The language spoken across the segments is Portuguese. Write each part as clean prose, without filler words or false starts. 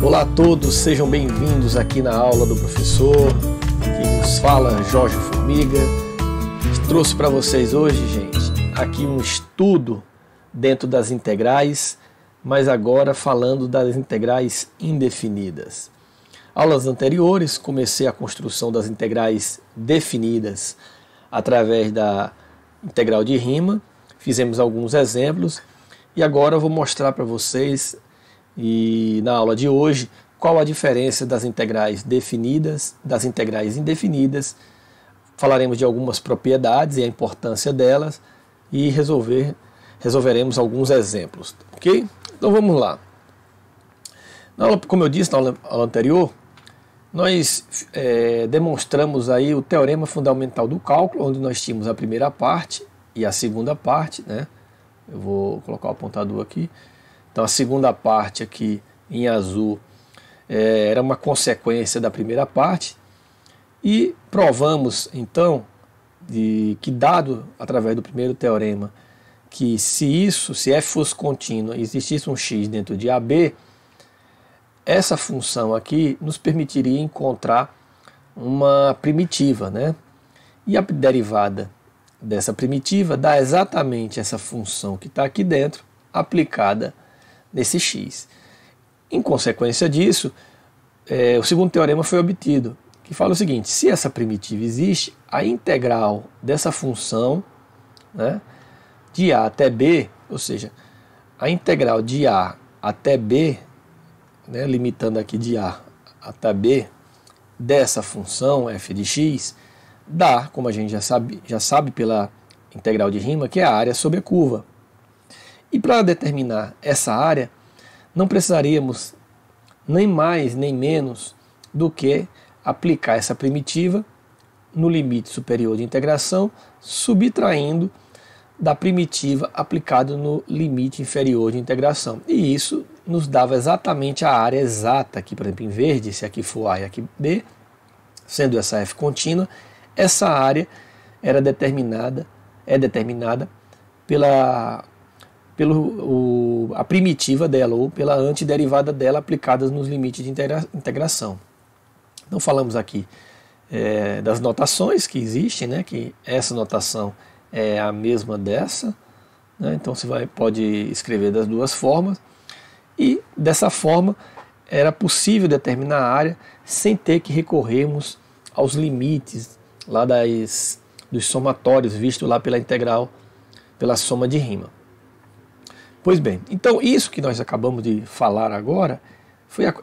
Olá a todos, sejam bem-vindos aqui na aula do professor. Quem nos fala, Jorge Formiga. Trouxe para vocês hoje, gente, aqui um estudo dentro das integrais, mas agora falando das integrais indefinidas. Aulas anteriores, comecei a construção das integrais definidas através da integral de Riemann, fizemos alguns exemplos e agora eu vou mostrar para vocês, e na aula de hoje, qual a diferença das integrais definidas, das integrais indefinidas. Falaremos de algumas propriedades e a importância delas e resolveremos alguns exemplos, ok? Então vamos lá. Na aula, como eu disse na aula anterior, nós demonstramos aí o teorema fundamental do cálculo, onde nós tínhamos a primeira parte e a segunda parte, né? Eu vou colocar o apontador aqui. Então a segunda parte aqui em azul era uma consequência da primeira parte e provamos então que dado através do primeiro teorema que se f fosse contínua e existisse um x dentro de AB, essa função aqui nos permitiria encontrar uma primitiva, né? E a derivada dessa primitiva dá exatamente essa função que está aqui dentro aplicada nesse x. Em consequência disso, o segundo teorema foi obtido, que fala o seguinte: se essa primitiva existe, a integral dessa função, né, de a até b, ou seja, a integral de a até b, né, limitando aqui de a até b, dessa função f de x, dá, como a gente já sabe pela integral de Riemann, que é a área sobre a curva. E para determinar essa área, não precisaríamos nem mais nem menos do que aplicar essa primitiva no limite superior de integração, subtraindo da primitiva aplicada no limite inferior de integração. E isso nos dava exatamente a área exata, aqui por exemplo em verde, se aqui for A e aqui B, sendo essa f contínua, essa área é determinada pela primitiva dela ou pela antiderivada dela aplicadas nos limites de integração. Então falamos aqui das notações que existem, né, que essa notação é a mesma dessa, né, então você pode escrever das duas formas, e dessa forma era possível determinar a área sem ter que recorrermos aos limites lá dos somatórios vistos lá pela integral, pela soma de Riemann. Pois bem, então isso que nós acabamos de falar agora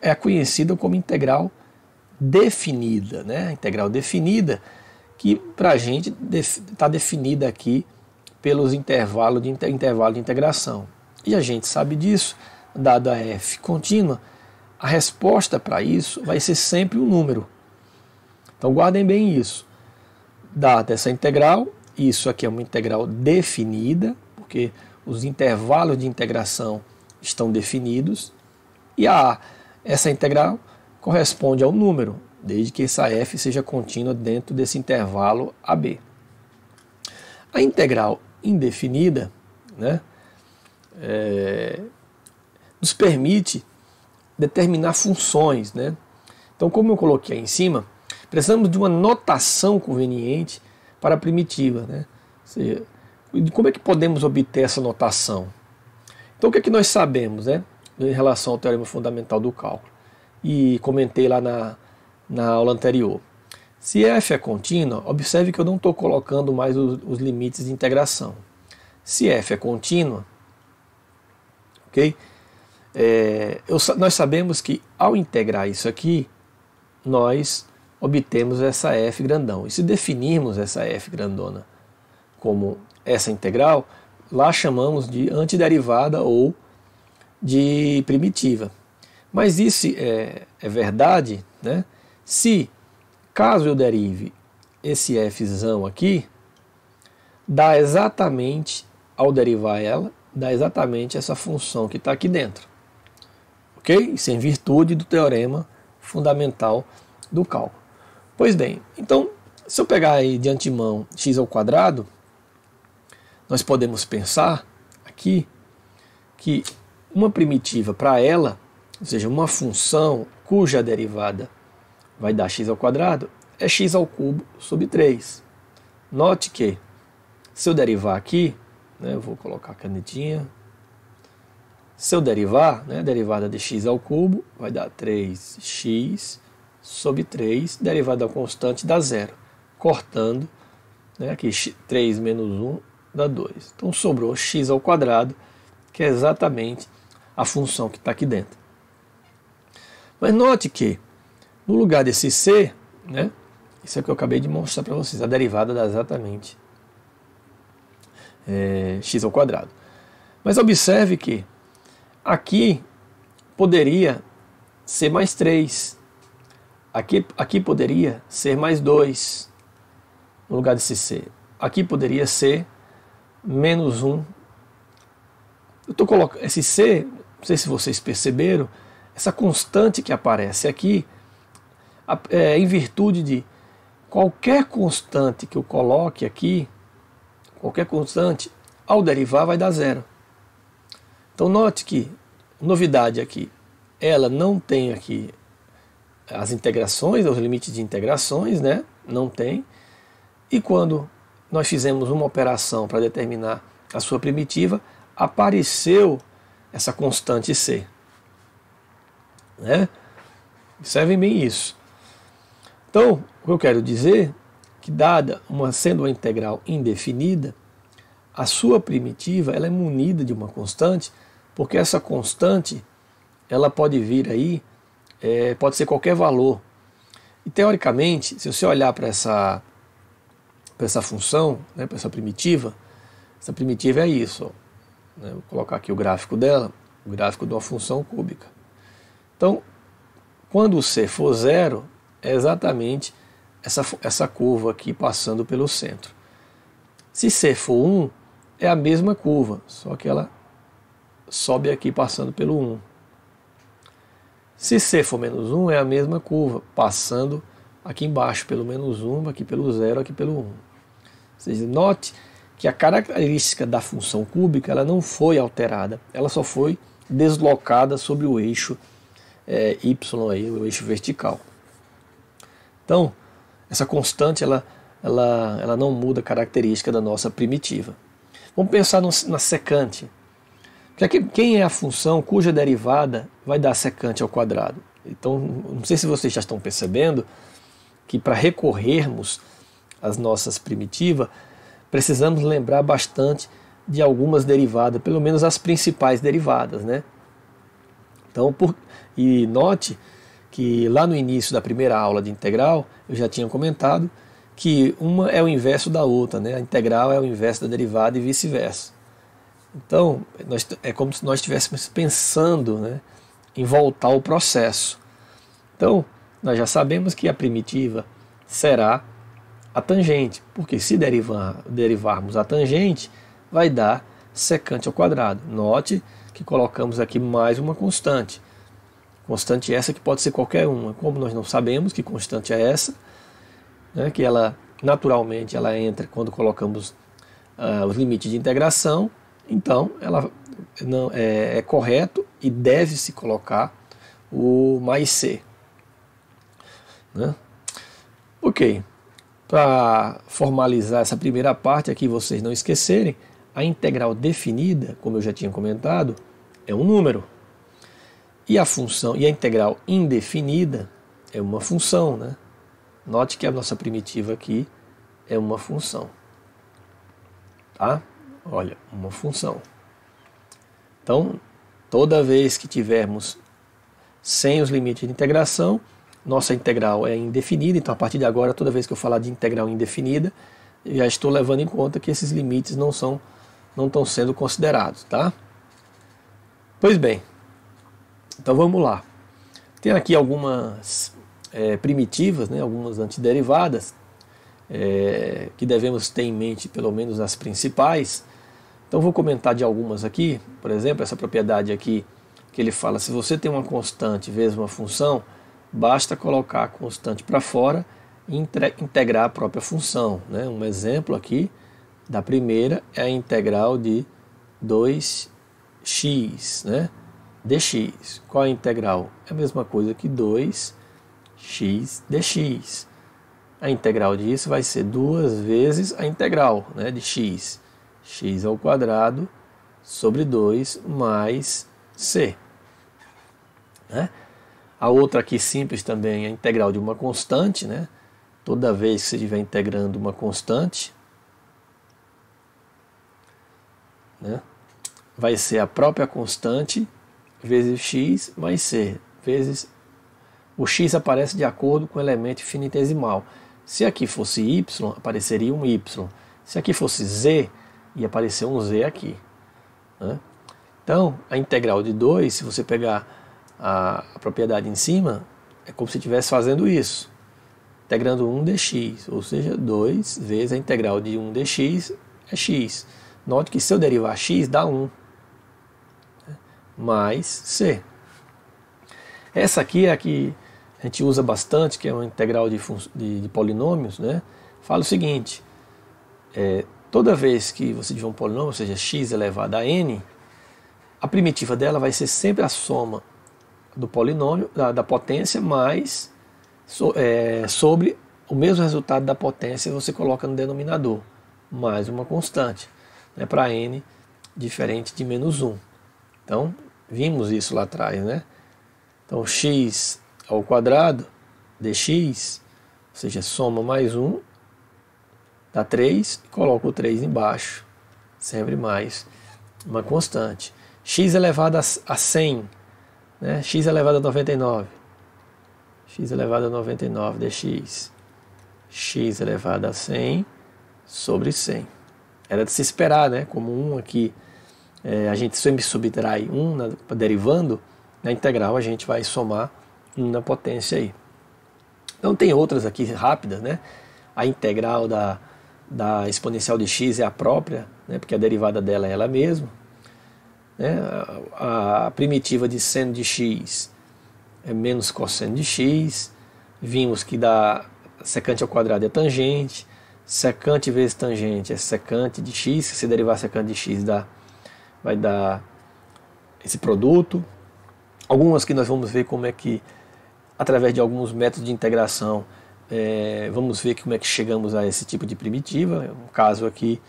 é conhecida como integral definida, né? Integral definida que para a gente está definida aqui pelos intervalos de integração. E a gente sabe disso, dado a f contínua, a resposta para isso vai ser sempre um número. Então guardem bem isso. Dada essa integral, isso aqui é uma integral definida, porque os intervalos de integração estão definidos, e essa integral corresponde ao número, desde que essa f seja contínua dentro desse intervalo AB. A integral indefinida, né, nos permite determinar funções, né? Então, como eu coloquei aí em cima, precisamos de uma notação conveniente para a primitiva, né? Ou seja, como é que podemos obter essa notação? Então o que é que nós sabemos, né, em relação ao teorema fundamental do cálculo? E comentei lá na aula anterior. Se f é contínua, observe que eu não estou colocando mais os limites de integração. Se f é contínua, ok? Nós sabemos que ao integrar isso aqui, nós obtemos essa f grandão. E se definirmos essa f grandona como essa integral, lá chamamos de antiderivada ou de primitiva. Mas isso é verdade, né? Se, caso eu derive esse fzão aqui, dá exatamente ao derivar ela, dá exatamente essa função que está aqui dentro. Ok? Isso é em virtude do teorema fundamental do cálculo. Pois bem, então, se eu pegar aí de antemão x ao quadrado, nós podemos pensar aqui que uma primitiva para ela, ou seja, uma função cuja derivada vai dar x ao quadrado, é x ao cubo sobre 3. Note que, se eu derivar aqui, né, eu vou colocar a canetinha, se eu derivar, né, a derivada de x ao cubo vai dar 3x sobre 3, derivada da constante dá 0. Cortando, né, aqui 3 menos 1 dá 2. Então sobrou x ao quadrado, que é exatamente a função que está aqui dentro. Mas note que, no lugar desse c, né, isso é o que eu acabei de mostrar para vocês, a derivada dá exatamente x ao quadrado. Mas observe que aqui poderia ser mais 3. Aqui poderia ser mais 2, no lugar desse c. Aqui poderia ser menos 1. Eu estou colocando esse c, não sei se vocês perceberam, essa constante que aparece aqui, em virtude de qualquer constante que eu coloque aqui, qualquer constante, ao derivar vai dar 0. Então note que, novidade aqui, ela não tem aqui as integrações, os limites de integrações, né? Não tem. E quando nós fizemos uma operação para determinar a sua primitiva, apareceu essa constante c. Né? Observem bem isso. Então, o que eu quero dizer é que, sendo uma integral indefinida, a sua primitiva ela é munida de uma constante, porque essa constante ela pode vir aí, pode ser qualquer valor. E teoricamente, se você olhar para essa função, né, para essa primitiva é isso. Ó, né, vou colocar aqui o gráfico dela, o gráfico de uma função cúbica. Então, quando o c for 0, é exatamente essa curva aqui passando pelo centro. Se c for 1, é a mesma curva, só que ela sobe aqui passando pelo 1. Se c for menos 1, é a mesma curva, passando aqui embaixo pelo menos 1, aqui pelo 0, aqui pelo 1. Ou seja, note que a característica da função cúbica ela não foi alterada, ela só foi deslocada sobre o eixo y, aí, o eixo vertical. Então, essa constante ela não muda a característica da nossa primitiva. Vamos pensar na secante. Quem é a função cuja derivada vai dar secante ao quadrado? Então, não sei se vocês já estão percebendo que para recorrermos às nossas primitivas, precisamos lembrar bastante de algumas derivadas, pelo menos as principais derivadas, né? Então, e note que lá no início da primeira aula de integral, eu já tinha comentado que uma é o inverso da outra, né? A integral é o inverso da derivada e vice-versa. Então, é como se nós estivéssemos pensando, né, em voltar ao processo. Então, nós já sabemos que a primitiva será a tangente, porque se derivarmos a tangente, vai dar secante ao quadrado. Note que colocamos aqui mais uma constante. Constante essa que pode ser qualquer uma. Como nós não sabemos que constante é essa, né, que ela naturalmente ela entra quando colocamos os limites de integração, então ela não é correto e deve-se colocar o mais c. Né? Ok. Para formalizar essa primeira parte aqui, vocês não esquecerem, a integral definida, como eu já tinha comentado, é um número. E a função, e a integral indefinida é uma função, né? Note que a nossa primitiva aqui é uma função. Tá? Olha, uma função. Então, toda vez que tivermos sem os limites de integração, nossa integral é indefinida. Então, a partir de agora, toda vez que eu falar de integral indefinida, eu já estou levando em conta que esses limites não estão sendo considerados, tá? Pois bem, então vamos lá. Tem aqui algumas primitivas, né, algumas antiderivadas, que devemos ter em mente, pelo menos as principais. Então vou comentar de algumas aqui. Por exemplo, essa propriedade aqui, que ele fala, se você tem uma constante vezes uma função, basta colocar a constante para fora e integrar a própria função, né? Um exemplo aqui da primeira é a integral de 2x, né? dx. Qual é a integral? É a mesma coisa que 2x dx. A integral disso vai ser 2 vezes a integral, né, de x. X ao quadrado sobre 2 mais c. Né? A outra aqui simples também é a integral de uma constante, né? Toda vez que você estiver integrando uma constante, né, vai ser a própria constante vezes x mais c, vezes o x aparece de acordo com o elemento infinitesimal. Se aqui fosse y, apareceria um y. Se aqui fosse z, ia aparecer um z aqui. Né? Então, a integral de 2, se você pegar a propriedade em cima, é como se estivesse fazendo isso. Integrando 1 dx, ou seja, 2 vezes a integral de 1 dx é x. Note que se eu derivar x, dá 1. Mais c. Essa aqui é a que a gente usa bastante, que é uma integral de polinômios, né? Fala o seguinte, toda vez que você tiver um polinômio, ou seja, x elevado a n, a primitiva dela vai ser sempre a soma do polinômio, da potência, mais sobre o mesmo resultado da potência você coloca no denominador, mais uma constante, né, para n diferente de menos 1. Então, vimos isso lá atrás, né? Então, x ao quadrado dx, ou seja, soma mais 1, dá 3, e coloca o 3 embaixo, sempre mais uma constante. X elevado a 100, né? X elevado a 99, x elevado a 99 dx, x elevado a 100 sobre 100. Era de se esperar, né? Como 1 aqui, a gente sempre subtrai 1 derivando, na integral a gente vai somar 1 na potência aí. Então tem outras aqui rápidas, né? A integral da exponencial de x é a própria, né? Porque a derivada dela é ela mesma. Né? A primitiva de seno de x é menos cosseno de x. Vimos que dá secante ao quadrado é tangente. Secante vezes tangente é secante de x. Se derivar secante de x vai dar esse produto. Algumas que nós vamos ver como é que, através de alguns métodos de integração, vamos ver como é que chegamos a esse tipo de primitiva. Um caso aqui,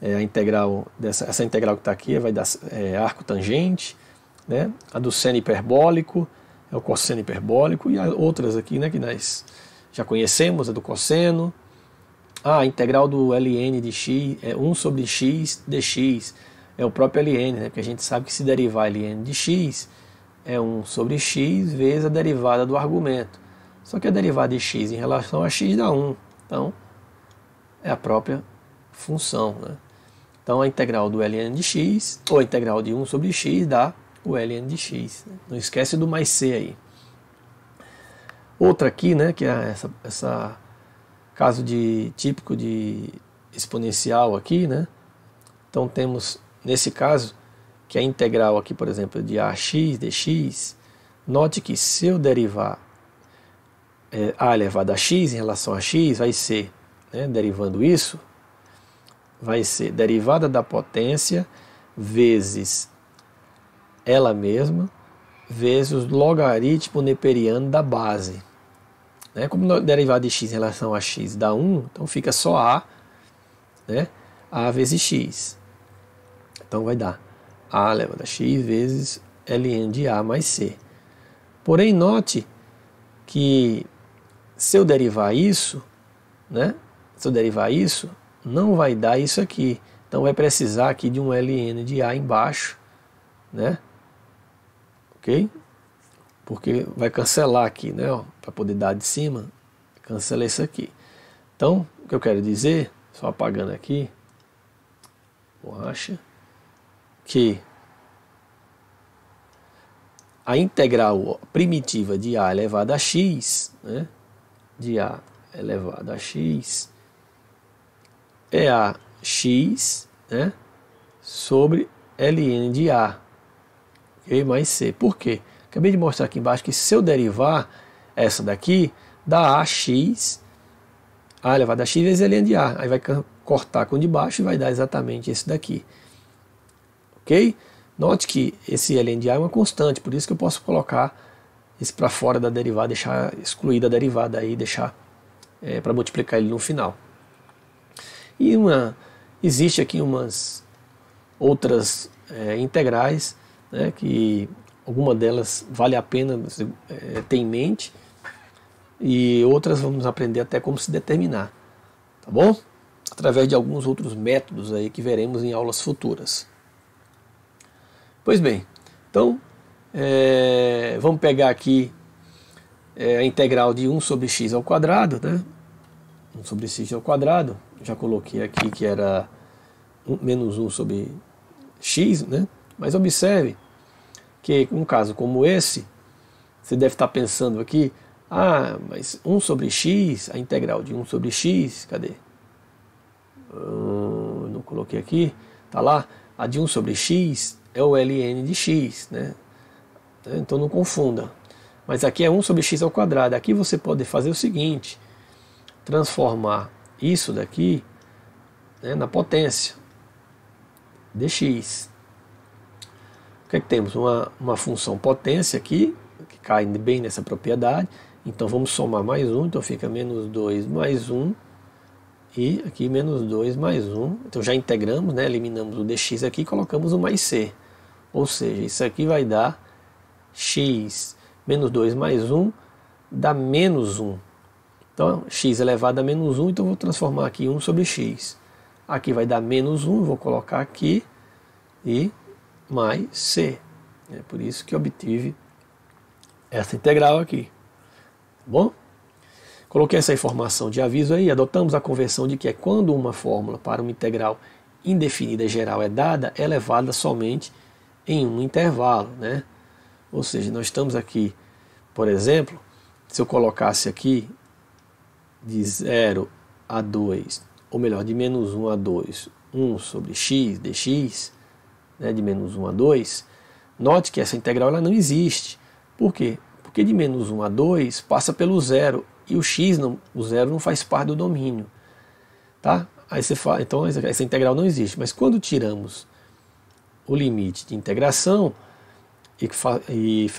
a integral essa integral que está aqui vai dar arco tangente, né? A do seno hiperbólico é o cosseno hiperbólico, e outras aqui, né, que nós já conhecemos, a do cosseno. A integral do ln de x é 1 sobre x dx, é o próprio ln, né? Porque a gente sabe que se derivar ln de x é 1 sobre x vezes a derivada do argumento. Só que a derivada de x em relação a x dá 1. Então, é a própria função, né? Então, a integral do ln de x, ou a integral de 1 sobre x, dá o ln de x. Não esquece do mais c aí. Outra aqui, né, que é essa caso típico de exponencial aqui, né? Então, temos, nesse caso, que a integral aqui, por exemplo, de ax dx, note que se eu derivar a elevado a x em relação a x, vai ser, né, derivando isso, vai ser derivada da potência vezes ela mesma, vezes o logaritmo neperiano da base. Né? Como derivada de x em relação a x dá 1, então fica só a, né, a vezes x. Então vai dar a elevado a x vezes ln de a mais c. Porém, note que se eu derivar isso, né, se eu derivar isso, não vai dar isso aqui. Então vai precisar aqui de um ln de a embaixo, né? Ok? Porque vai cancelar aqui, né? Para poder dar de cima, cancela isso aqui. Então, o que eu quero dizer, só apagando aqui, borracha, que a integral primitiva de a elevado a x, né? De a elevado a x é a x, né, sobre ln de A, okay? Mais C. Por quê? Acabei de mostrar aqui embaixo que se eu derivar essa daqui, dá AX, A elevado a X vezes ln de A. Aí vai cortar com o de baixo e vai dar exatamente esse daqui. Ok? Note que esse ln de A é uma constante, por isso que eu posso colocar isso para fora da derivada, deixar excluída a derivada aí, deixar para multiplicar ele no final. E existe aqui umas outras integrais, né, que alguma delas vale a pena ter em mente, e outras vamos aprender até como se determinar, tá bom? Através de alguns outros métodos aí que veremos em aulas futuras. Pois bem, então vamos pegar aqui a integral de 1 sobre x ao quadrado, né? 1 sobre x ao quadrado, já coloquei aqui que era menos 1 sobre x, né? Mas observe que um caso como esse, você deve estar pensando aqui, mas 1 sobre x, a integral de 1 sobre x, cadê? Não coloquei aqui, tá lá, a de 1 sobre x é o ln de x, né? Então não confunda. Mas aqui é 1 sobre x ao quadrado. Aqui você pode fazer o seguinte, transformar isso daqui, né, na potência dx. O que é que temos? Uma função potência aqui, que cai bem nessa propriedade. Então vamos somar mais 1, então fica menos 2 mais 1. E aqui menos 2 mais 1. Então já integramos, né, eliminamos o dx aqui e colocamos o mais c. Ou seja, isso aqui vai dar x menos 2 mais 1 dá menos 1. Então, x elevado a menos 1, então vou transformar aqui 1 sobre x. Aqui vai dar menos 1, vou colocar aqui, e mais c. É por isso que obtive essa integral aqui. Tá bom? Coloquei essa informação de aviso aí, adotamos a convenção de que quando uma fórmula para uma integral indefinida geral é dada, é elevada somente em um intervalo, né? Ou seja, nós estamos aqui, por exemplo, se eu colocasse aqui de 0 a 2, ou melhor, de menos 1 a 2, 1 sobre x dx, né, de menos 1 a 2, note que essa integral ela não existe. Por quê? Porque de menos 1 a 2 passa pelo zero, e o x, o zero não faz parte do domínio. Tá? Aí você fala, então essa integral não existe. Mas quando tiramos o limite de integração e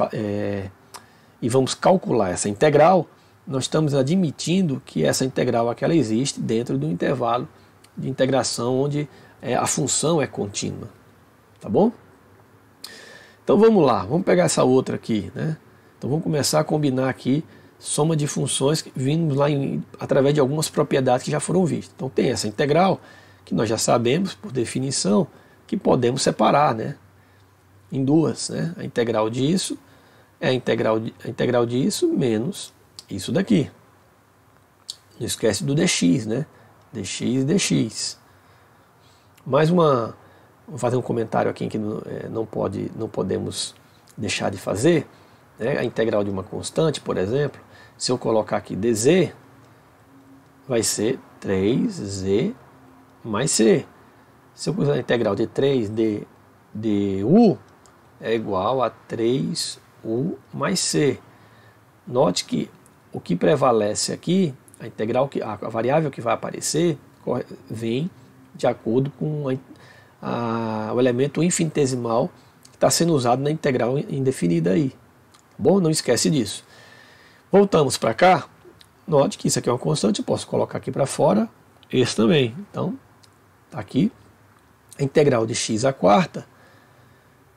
vamos calcular essa integral, nós estamos admitindo que essa integral aqui ela existe dentro do intervalo de integração onde a função é contínua. Tá bom? Então vamos lá, vamos pegar essa outra aqui, né? Então vamos começar a combinar aqui soma de funções que vimos lá através de algumas propriedades que já foram vistas. Então tem essa integral que nós já sabemos por definição que podemos separar, né, em duas, né? A integral disso é a integral disso menos isso daqui. Não esquece do dx, né? Dx, dx. Mais uma, vou fazer um comentário aqui que não podemos deixar de fazer, né? A integral de uma constante, por exemplo, se eu colocar aqui dz, vai ser 3z mais c. Se eu usar a integral de 3d du, é igual a 3u mais c. Note que o que prevalece aqui, a variável que vai aparecer, vem de acordo com o elemento infinitesimal que está sendo usado na integral indefinida aí. Bom, não esquece disso. Voltamos para cá. Note que isso aqui é uma constante, eu posso colocar aqui para fora, esse também. Então, está aqui. A integral de x à quarta,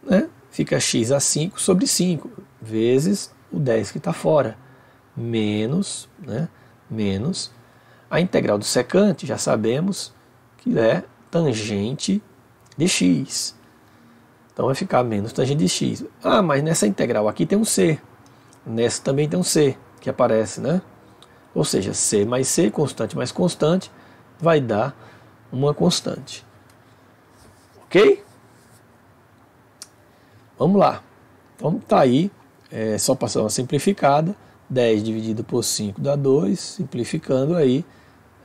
né, fica x a 5 sobre 5, vezes o 10 que está fora, menos, né, menos a integral do secante, já sabemos que é tangente de x. Então vai ficar menos tangente de x. Mas nessa integral aqui tem um c, nessa também tem um c, que aparece, né? Ou seja, c mais c, constante mais constante, vai dar uma constante. Ok? Vamos lá. Então tá aí, só passar uma simplificada. 10 dividido por 5 dá 2, simplificando aí,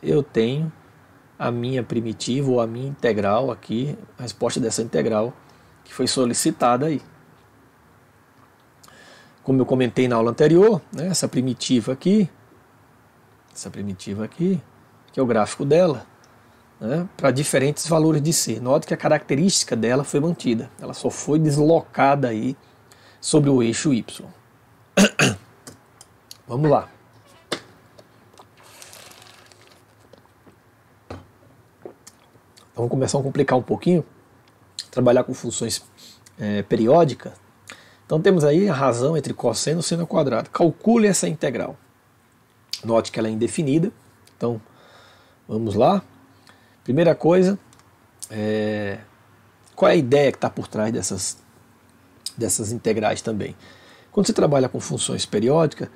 eu tenho a minha primitiva ou a minha integral aqui, a resposta dessa integral que foi solicitada aí. Como eu comentei na aula anterior, né, essa primitiva aqui, que é o gráfico dela, né, para diferentes valores de C. Note que a característica dela foi mantida, ela só foi deslocada aí sobre o eixo Y. Vamos lá. Vamos começar a complicar um pouquinho, trabalhar com funções periódicas. Então temos aí a razão entre cosseno e seno ao quadrado. Calcule essa integral. Note que ela é indefinida. Então, vamos lá. Primeira coisa, qual é a ideia que está por trás dessas integrais também? Quando você trabalha com funções periódicas,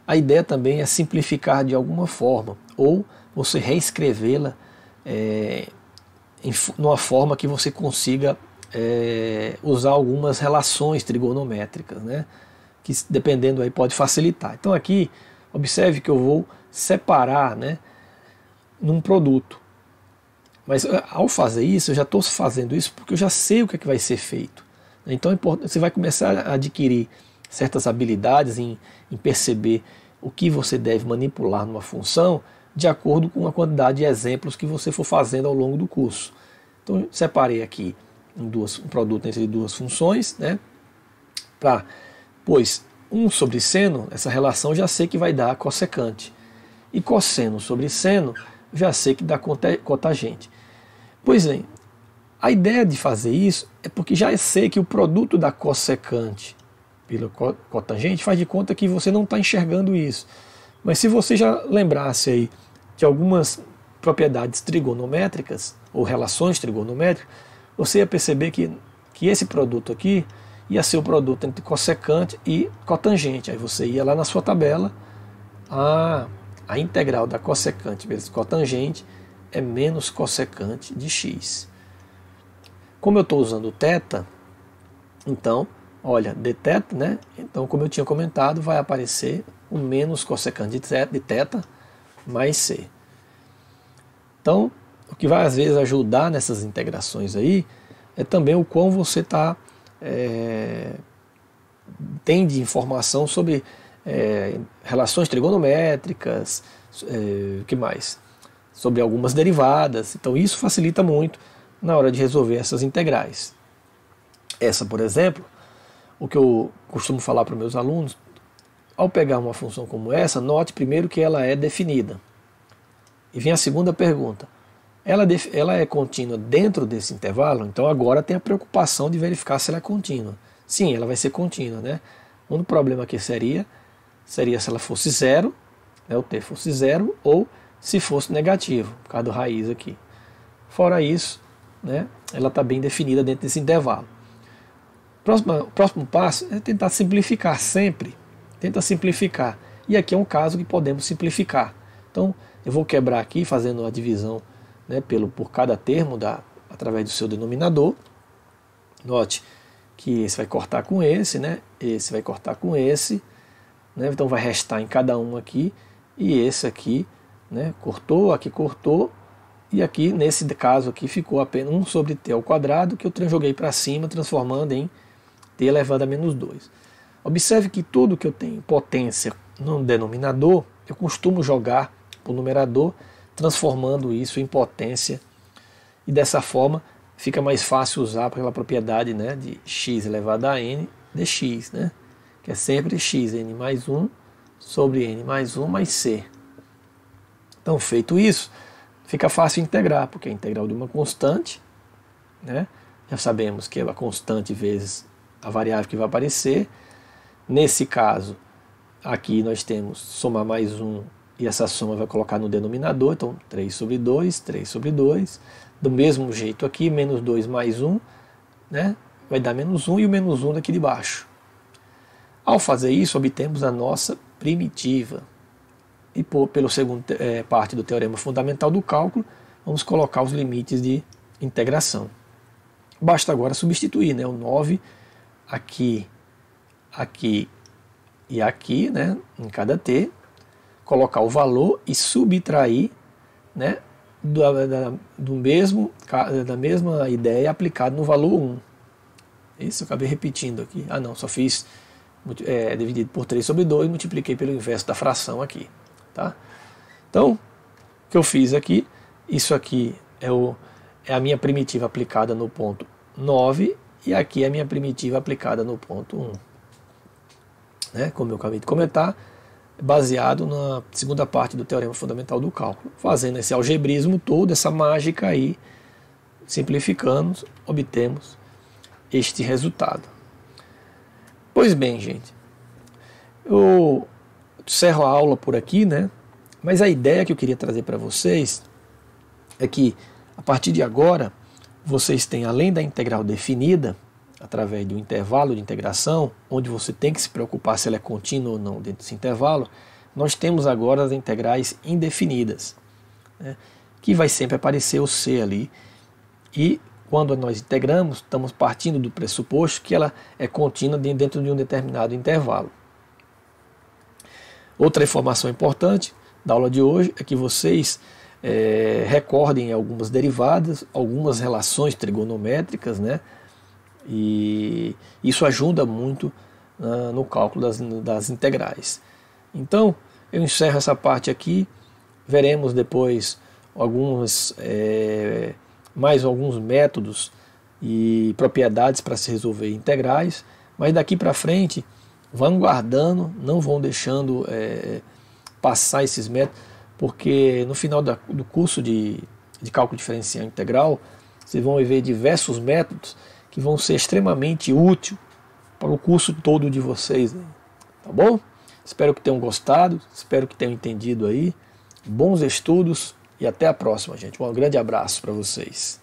a ideia também é simplificar de alguma forma, ou você reescrevê-la numa forma que você consiga usar algumas relações trigonométricas, né? Que dependendo aí pode facilitar. Então aqui, observe que eu vou separar, né, num produto. Mas ao fazer isso, eu já estou fazendo isso porque eu já sei o que é que vai ser feito. Então você vai começar a adquirir certas habilidades em perceber o que você deve manipular numa função de acordo com a quantidade de exemplos que você for fazendo ao longo do curso. Então separei aqui um produto entre duas funções, né? Pois 1 sobre seno, essa relação já sei que vai dar cossecante. E cosseno sobre seno, já sei que dá cotangente. Pois bem, a ideia de fazer isso é porque já sei que o produto da cossecante pelo cotangente faz de conta que você não está enxergando isso. Mas se você já lembrasse aí de algumas propriedades trigonométricas ou relações trigonométricas, você ia perceber que esse produto aqui ia ser o produto entre cossecante e cotangente. Aí você ia lá na sua tabela, a integral da cossecante vezes cotangente é menos cossecante de x. Como eu estou usando θ, então, olha, dθ, né? Então, como eu tinha comentado, vai aparecer o menos cossecante de θ mais c. Então, o que vai às vezes ajudar nessas integrações aí é também o quão você tem de informação sobre relações trigonométricas, o que mais? Sobre algumas derivadas. Então isso facilita muito na hora de resolver essas integrais. Essa, por exemplo, o que eu costumo falar para os meus alunos, ao pegar uma função como essa, note primeiro que ela é definida. E vem a segunda pergunta. Ela é contínua dentro desse intervalo? Então agora tem a preocupação de verificar se ela é contínua. Sim, ela vai ser contínua, né? O único problema aqui seria se ela fosse zero, né, o t fosse zero, ou se fosse negativo, por causa do raiz aqui. Fora isso, né, ela está bem definida dentro desse intervalo. Próximo passo é tentar simplificar sempre. Tenta simplificar. E aqui é um caso que podemos simplificar. Então eu vou quebrar aqui fazendo a divisão, né, por cada termo através do seu denominador. Note que esse vai cortar com esse, né? Esse vai cortar com esse, né? Então vai restar em cada um aqui, e esse aqui, né, cortou, aqui cortou, e aqui nesse caso aqui ficou apenas 1 sobre t ao quadrado, que eu joguei para cima, transformando em t elevado a menos 2. Observe que tudo que eu tenho potência no denominador, eu costumo jogar para o numerador, transformando isso em potência, e dessa forma fica mais fácil usar aquela propriedade, né, de x elevado a n dx, né, que é sempre xn mais 1 sobre n mais 1 mais c. Então, feito isso, fica fácil integrar, porque é a integral de uma constante, né, já sabemos que é a constante vezes a variável que vai aparecer. Nesse caso, aqui nós temos somar mais 1, e essa soma vai colocar no denominador, então 3 sobre 2, 3 sobre 2. Do mesmo jeito aqui, menos 2 mais 1, né, vai dar menos 1 e o menos 1 daqui de baixo. Ao fazer isso, obtemos a nossa primitiva. E pela segunda parte do teorema fundamental do cálculo, vamos colocar os limites de integração. Basta agora substituir, né, o 9 aqui, aqui e aqui, né, em cada t, colocar o valor e subtrair, né, da mesma ideia aplicada no valor 1. Isso eu acabei repetindo aqui. Ah não, só fiz dividido por 3 sobre 2 e multipliquei pelo inverso da fração aqui. Tá? Então, o que eu fiz aqui, isso aqui é a minha primitiva aplicada no ponto 9 e aqui é a minha primitiva aplicada no ponto 1. Né? Como eu acabei de comentar, baseado na segunda parte do teorema fundamental do cálculo. Fazendo esse algebrismo todo, essa mágica aí, simplificando, obtemos este resultado. Pois bem, gente, eu encerro a aula por aqui, né? Mas a ideia que eu queria trazer para vocês é que, a partir de agora, vocês têm, além da integral definida, através do intervalo de integração, onde você tem que se preocupar se ela é contínua ou não dentro desse intervalo, nós temos agora as integrais indefinidas, né? Que vai sempre aparecer o C ali, e quando nós integramos, estamos partindo do pressuposto que ela é contínua dentro de um determinado intervalo. Outra informação importante da aula de hoje é que vocês recordem algumas derivadas, algumas relações trigonométricas, né? E isso ajuda muito no cálculo das integrais. Então, eu encerro essa parte aqui, veremos depois mais alguns métodos e propriedades para se resolver integrais, mas daqui para frente vão guardando, não vão deixando passar esses métodos, porque no final do curso de cálculo diferencial integral, vocês vão ver diversos métodos que vão ser extremamente úteis para o curso todo de vocês, né? Tá bom? Espero que tenham gostado, espero que tenham entendido aí. Bons estudos e até a próxima, gente. Um grande abraço para vocês.